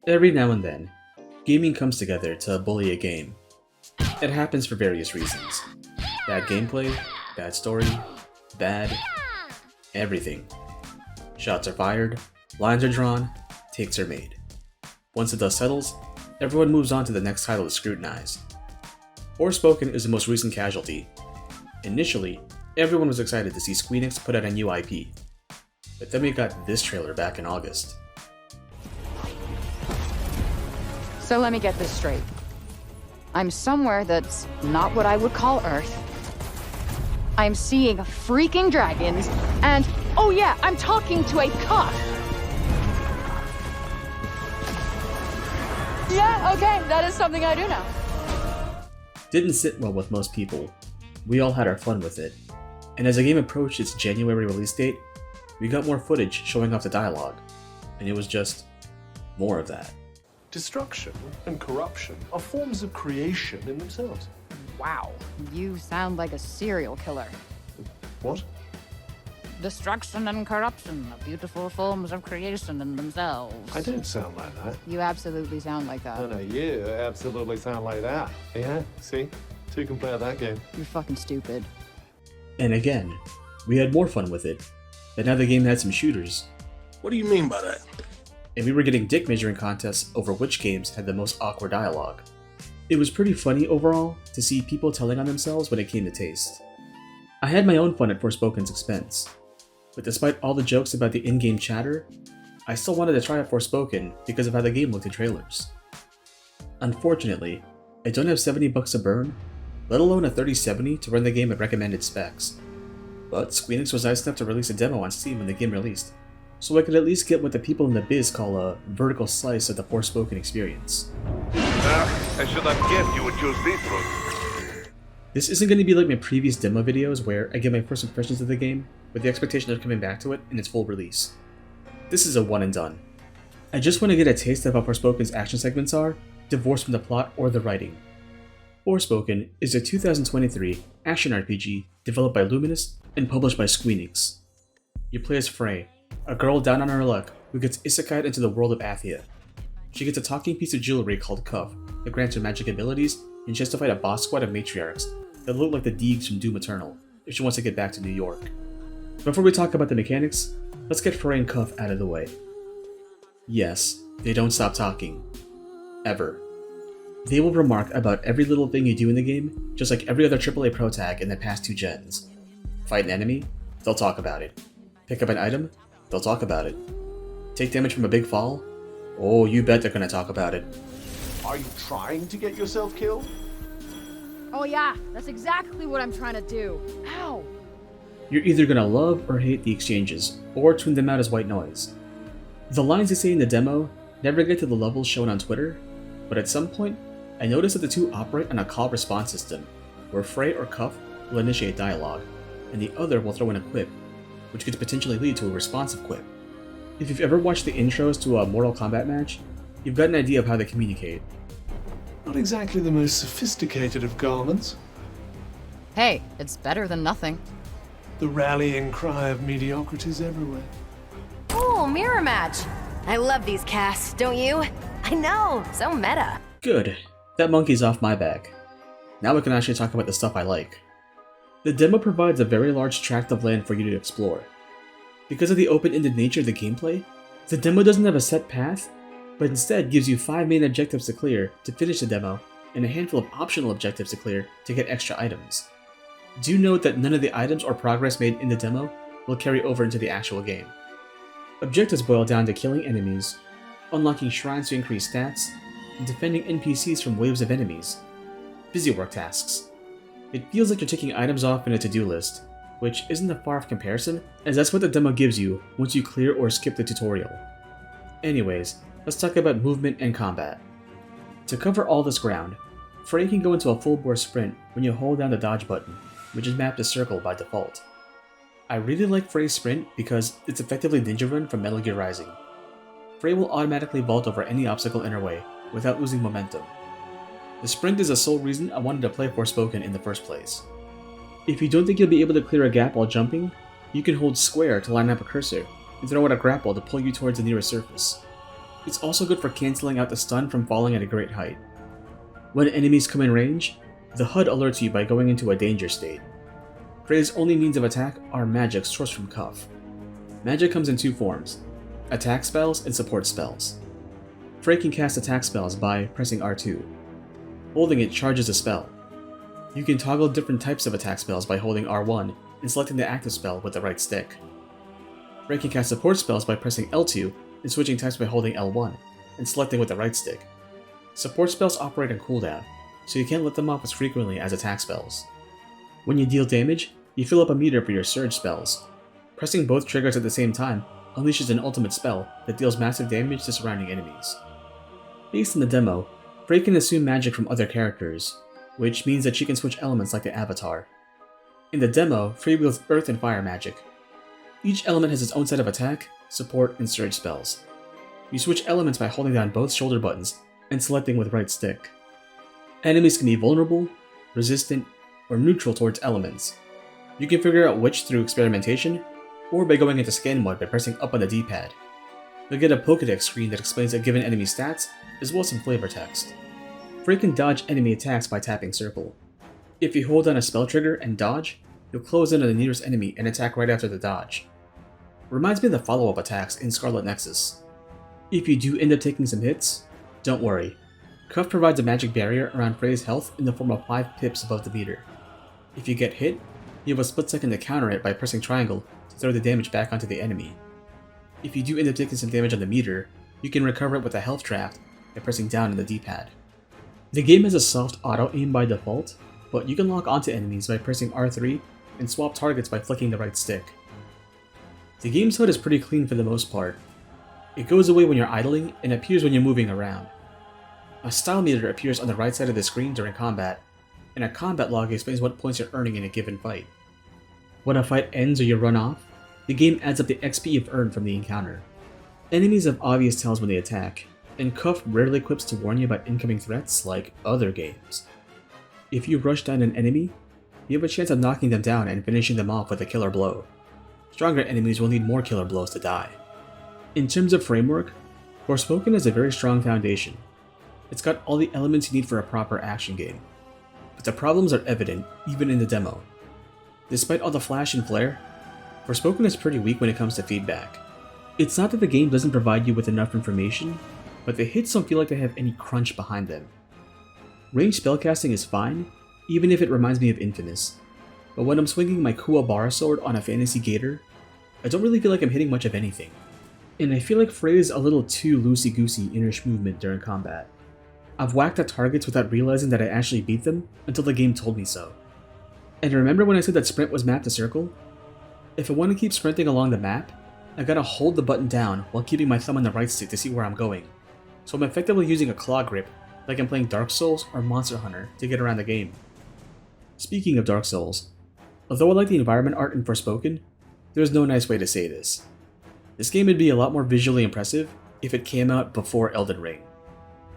Every now and then, gaming comes together to bully a game. It happens for various reasons. Bad gameplay, bad story, bad everything. Shots are fired, lines are drawn, takes are made. Once the dust settles, everyone moves on to the next title to scrutinize. Forspoken is the most recent casualty. Initially, everyone was excited to see Squeenix put out a new IP, but then we got this trailer back in August. So let me get this straight. I'm somewhere that's not what I would call Earth. I'm seeing freaking dragons, and oh yeah, I'm talking to a cuff! Yeah, okay, that is something I do know. Didn't sit well with most people. We all had our fun with it. And as the game approached its January release date, we got more footage showing off the dialogue. And it was just more of that. Destruction and corruption are forms of creation in themselves. Wow, you sound like a serial killer. What? Destruction and corruption are beautiful forms of creation in themselves. I don't sound like that. You absolutely sound like that. No, you absolutely sound like that. Yeah, see? Two can play at that game. You're fucking stupid. And again, we had more fun with it. But now the game had some shooters. What do you mean by that? And we were getting dick measuring contests over which games had the most awkward dialogue. It was pretty funny overall to see people telling on themselves when it came to taste. I had my own fun at Forspoken's expense, but despite all the jokes about the in-game chatter, I still wanted to try out Forspoken because of how the game looked in trailers. Unfortunately, I don't have $70 to burn, let alone a 3070 to run the game at recommended specs. But Squeenix was nice enough to release a demo on Steam when the game released, so I could at least get what the people in the biz call a vertical slice of the Forspoken experience. I should have guessed you would choose this route. This isn't going to be like my previous demo videos where I give my first impressions of the game with the expectation of coming back to it in its full release. This is a one and done. I just want to get a taste of how Forspoken's action segments are, divorced from the plot or the writing. Forspoken is a 2023 action RPG developed by Luminous and published by Squeenix. You play as Frey, a girl down on her luck who gets isekai'd into the world of Athia. She gets a talking piece of jewelry called Cuff that grants her magic abilities, and she has to fight a boss squad of matriarchs that look like the Deegs from Doom Eternal if she wants to get back to New York. Before we talk about the mechanics, let's get Frey and Cuff out of the way. Yes, they don't stop talking. Ever. They will remark about every little thing you do in the game, just like every other AAA pro tag in the past 2 gens. Fight an enemy, they'll talk about it. Pick up an item, they'll talk about it. Take damage from a big fall? Oh, you bet they're gonna talk about it. Are you trying to get yourself killed? Oh yeah, that's exactly what I'm trying to do. Ow! You're either gonna love or hate the exchanges, or tune them out as white noise. The lines they say in the demo never get to the levels shown on Twitter, but at some point, I noticed that the two operate on a call response system, where Frey or Cuff will initiate dialogue, and the other will throw in a quip, which could potentially lead to a responsive quip. If you've ever watched the intros to a Mortal Kombat match, you've got an idea of how they communicate. Not exactly the most sophisticated of garments. Hey, it's better than nothing. The rallying cry of mediocrities everywhere. Ooh, mirror match. I love these casts, don't you? I know, so meta. Good, that monkey's off my back. Now we can actually talk about the stuff I like. The demo provides a very large tract of land for you to explore. Because of the open-ended nature of the gameplay, the demo doesn't have a set path, but instead gives you 5 main objectives to clear to finish the demo, and a handful of optional objectives to clear to get extra items. Do note that none of the items or progress made in the demo will carry over into the actual game. Objectives boil down to killing enemies, unlocking shrines to increase stats, and defending NPCs from waves of enemies. Busywork tasks. It feels like you're ticking items off in a to-do list, which isn't a far off comparison, as that's what the demo gives you once you clear or skip the tutorial. Anyways, let's talk about movement and combat. To cover all this ground, Frey can go into a full-bore sprint when you hold down the dodge button, which is mapped to circle by default. I really like Frey's sprint because it's effectively Ninja Run from Metal Gear Rising. Frey will automatically vault over any obstacle in her way without losing momentum. The sprint is the sole reason I wanted to play Forspoken in the first place. If you don't think you'll be able to clear a gap while jumping, you can hold square to line up a cursor and throw out a grapple to pull you towards the nearest surface. It's also good for cancelling out the stun from falling at a great height. When enemies come in range, the HUD alerts you by going into a danger state. Frey's only means of attack are magic sourced from Cuff. Magic comes in two forms: attack spells and support spells. Frey can cast attack spells by pressing R2. Holding it charges a spell. You can toggle different types of attack spells by holding R1 and selecting the active spell with the right stick. Frey can cast support spells by pressing L2 and switching types by holding L1 and selecting with the right stick. Support spells operate on cooldown, so you can't let them off as frequently as attack spells. When you deal damage, you fill up a meter for your surge spells. Pressing both triggers at the same time unleashes an ultimate spell that deals massive damage to surrounding enemies. Based on the demo, Frey can assume magic from other characters, which means that she can switch elements like the Avatar. In the demo, Frey wields earth and fire magic. Each element has its own set of attack, support, and surge spells. You switch elements by holding down both shoulder buttons and selecting with right stick. Enemies can be vulnerable, resistant, or neutral towards elements. You can figure out which through experimentation, or by going into scan mode by pressing up on the D-pad. You'll get a Pokédex screen that explains a given enemy's stats, as well as some flavor text. Frey can dodge enemy attacks by tapping circle. If you hold down a spell trigger and dodge, you'll close in on the nearest enemy and attack right after the dodge. Reminds me of the follow-up attacks in Scarlet Nexus. If you do end up taking some hits, don't worry. Cuff provides a magic barrier around Frey's health in the form of 5 pips above the meter. If you get hit, you have a split second to counter it by pressing triangle to throw the damage back onto the enemy. If you do end up taking some damage on the meter, you can recover it with a health draft by pressing down on the D-pad. The game has a soft auto-aim by default, but you can lock onto enemies by pressing R3 and swap targets by flicking the right stick. The game's HUD is pretty clean for the most part. It goes away when you're idling and appears when you're moving around. A style meter appears on the right side of the screen during combat, and a combat log explains what points you're earning in a given fight. When a fight ends or you run off, the game adds up the XP you've earned from the encounter. Enemies have obvious tells when they attack, and Cuff rarely equips to warn you about incoming threats like other games. If you rush down an enemy, you have a chance of knocking them down and finishing them off with a killer blow. Stronger enemies will need more killer blows to die. In terms of framework, Forspoken has a very strong foundation. It's got all the elements you need for a proper action game. But the problems are evident, even in the demo. Despite all the flash and flare, Forspoken is pretty weak when it comes to feedback. It's not that the game doesn't provide you with enough information, but the hits don't feel like they have any crunch behind them. Ranged spellcasting is fine, even if it reminds me of Infamous. But when I'm swinging my Kuwabara sword on a fantasy gator, I don't really feel like I'm hitting much of anything. And I feel like Frey is a little too loosey-goosey in her movement during combat. I've whacked at targets without realizing that I actually beat them until the game told me so. And remember when I said that sprint was mapped to circle? If I want to keep sprinting along the map, I gotta hold the button down while keeping my thumb on the right stick to see where I'm going. So I'm effectively using a claw grip like I'm playing Dark Souls or Monster Hunter to get around the game. Speaking of Dark Souls, although I like the environment art in Forspoken, there's no nice way to say this. This game would be a lot more visually impressive if it came out before Elden Ring.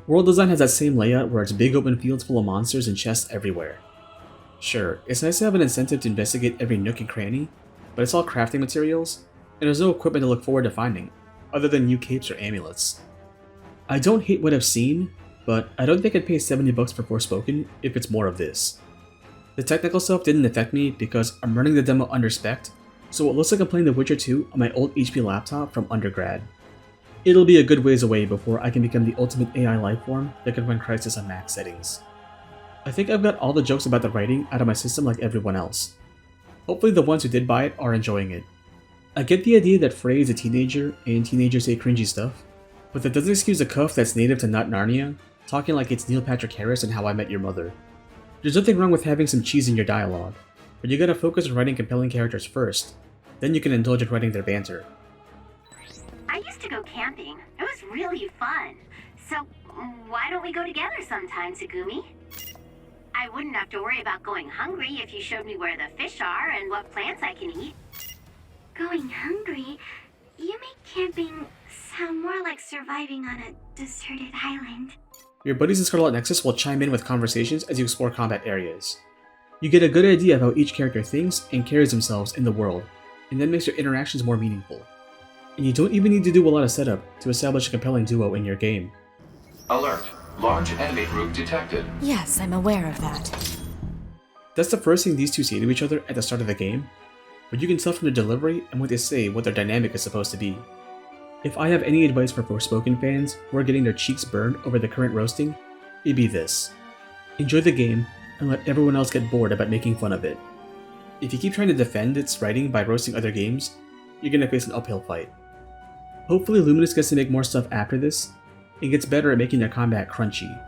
World design has that same layout where it's big open fields full of monsters and chests everywhere. Sure, it's nice to have an incentive to investigate every nook and cranny, but it's all crafting materials, and there's no equipment to look forward to finding, other than new capes or amulets. I don't hate what I've seen, but I don't think I'd pay $70 for Forspoken if it's more of this. The technical stuff didn't affect me because I'm running the demo under spec, so it looks like I'm playing The Witcher 2 on my old HP laptop from undergrad. It'll be a good ways away before I can become the ultimate AI lifeform that can run Crysis on max settings. I think I've got all the jokes about the writing out of my system like everyone else. Hopefully the ones who did buy it are enjoying it. I get the idea that Frey is a teenager and teenagers say cringy stuff, but that doesn't excuse a Cuff that's native to not Narnia, talking like it's Neil Patrick Harris and How I Met Your Mother. There's nothing wrong with having some cheese in your dialogue, but you gotta focus on writing compelling characters first, then you can indulge in writing their banter. I used to go camping. It was really fun. So, why don't we go together sometime, Tsugumi? I wouldn't have to worry about going hungry if you showed me where the fish are and what plants I can eat. Going hungry? You make camping sound more like surviving on a deserted island. Your buddies in Scarlet Nexus will chime in with conversations as you explore combat areas. You get a good idea of how each character thinks and carries themselves in the world, and then makes your interactions more meaningful. and you don't even need to do a lot of setup to establish a compelling duo in your game. Alert. Large enemy group detected. Yes, I'm aware of that. That's the first thing these two say to each other at the start of the game, but you can tell from their delivery and what they say what their dynamic is supposed to be. If I have any advice for Forspoken fans who are getting their cheeks burned over the current roasting, it'd be this. Enjoy the game, and let everyone else get bored about making fun of it. If you keep trying to defend its writing by roasting other games, you're gonna face an uphill fight. Hopefully Luminous gets to make more stuff after this, and gets better at making their combat crunchy,